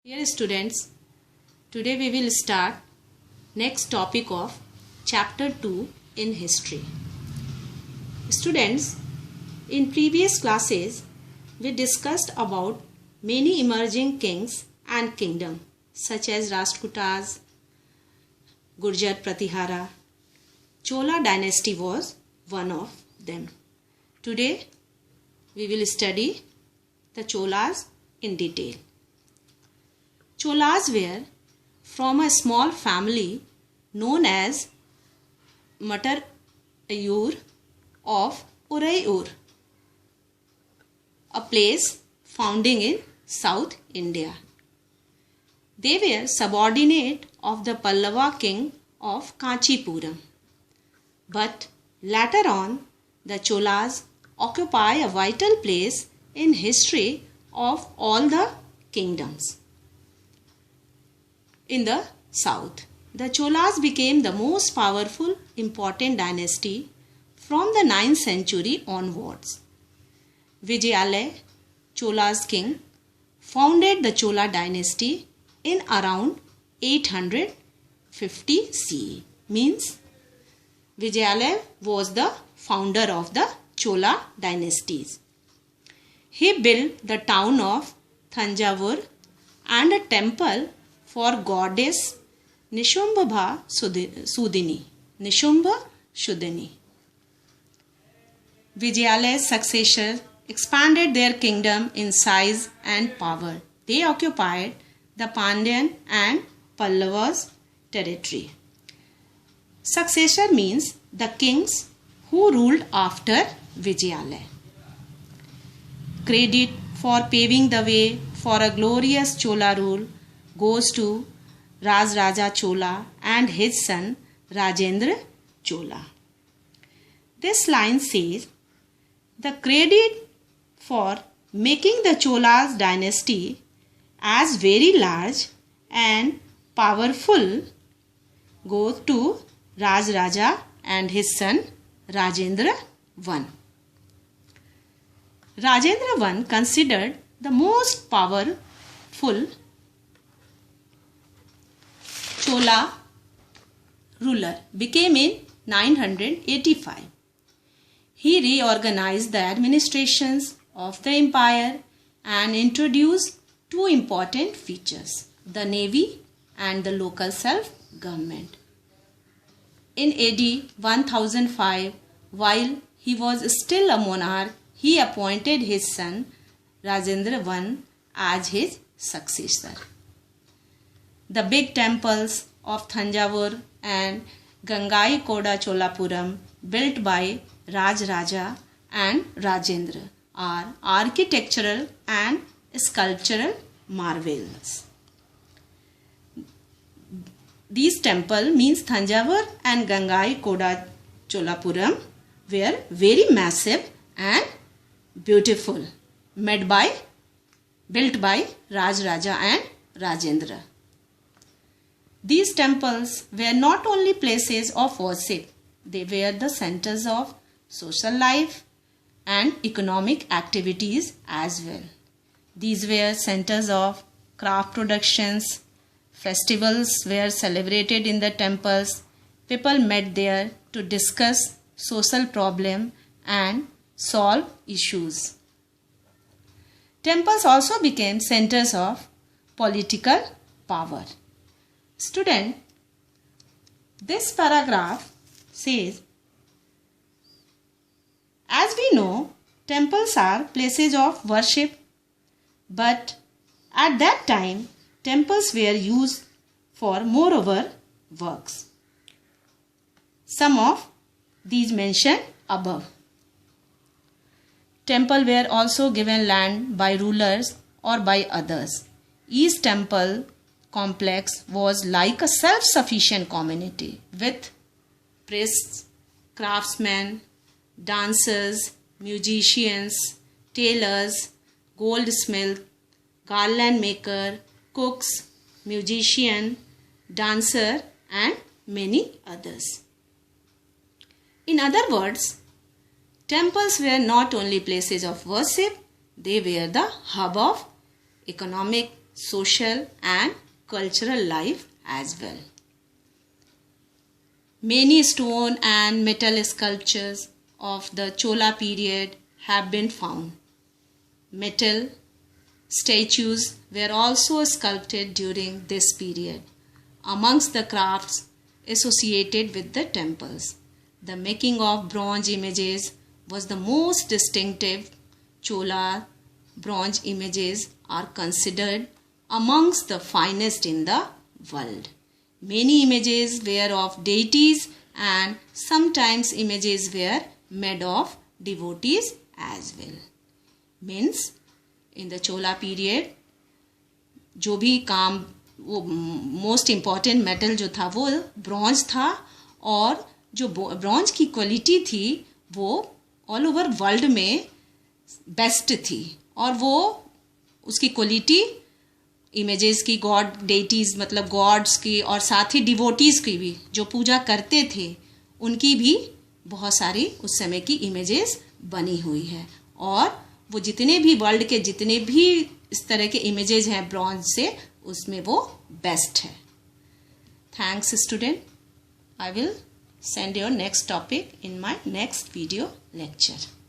Dear students, today we will start next topic of chapter 2 in history. Students, in previous classes we discussed about many emerging kings and kingdom such as Rashtrakutas, Gurjar Pratihara. Chola dynasty was one of them. Today we will study the Cholas in detail. Cholas were from a small family known as Mattarayur of Urayur, a place founding in South India. They were subordinate of the Pallava king of Kanchipuram. But later on, the Cholas occupy a vital place in history of all the kingdoms. In the south, the Cholas became the most powerful, important dynasty from the 9th century onwards. Vijayalaya, Chola's king, founded the Chola dynasty in around 850 CE. Means Vijayalaya was the founder of the Chola dynasties. He built the town of Thanjavur and a temple for goddess Nishumbha Sudini. Vijayalaya's successors expanded their kingdom in size and power. They occupied the Pandyan and Pallavas territory. Successor means the kings who ruled after Vijayalaya. Credit for paving the way for a glorious Chola rule goes to Rajaraja Chola and his son Rajendra Chola. This line says, the credit for making the Cholas dynasty as very large and powerful goes to Rajaraja and his son Rajendra I. Rajendra I, considered the most powerful Chola ruler, became in 985. He reorganized the administrations of the empire and introduced two important features, the navy and the local self-government. In AD 1005, while he was still a monarch, he appointed his son Rajendra I as his successor. The big temples of Thanjavur and Gangaikoda Cholapuram, built by Rajaraja and Rajendra, are architectural and sculptural marvels. These temples, means Thanjavur and Gangaikoda Cholapuram, were very massive and beautiful, built by Rajaraja and Rajendra. These temples were not only places of worship, they were the centers of social life and economic activities as well. These were centers of craft productions. Festivals were celebrated in the temples. People met there to discuss social problems and solve issues. Temples also became centers of political power. Student, this paragraph says, as we know, temples are places of worship, but at that time, temples were used for moreover works. Some of these mentioned above. Temples were also given land by rulers or by others. Each temple complex was like a self-sufficient community with priests, craftsmen, dancers, musicians, tailors, goldsmith, garland maker, cooks, musician, dancer, and many others. In other words, temples were not only places of worship, they were the hub of economic, social and cultural life as well. Many stone and metal sculptures of the Chola period have been found. Metal statues were also sculpted during this period amongst the crafts associated with the temples. The making of bronze images was the most distinctive. Chola bronze images are considered amongst the finest in the world. Many images were of deities and sometimes images were made of devotees as well. Means in the Chola period जो भी काम वो most important metal जो था वो bronze था और जो ब्रॉन्ज की क्वालिटी थी वो ऑल ओवर वर्ल्ड में बेस्ट थी और वो उसकी क्वालिटी इमेजेस की गॉड डेटीज मतलब गॉड्स की और साथ ही डिवोटीज की भी जो पूजा करते थे उनकी भी बहुत सारी उस समय की इमेजेस बनी हुई है और वो जितने भी वर्ल्ड के जितने भी इस तरह के इमेजेस हैं ब्रॉन्ज से उसमें वो बेस्ट है. Thanks student. I will send your next topic in my next video lecture.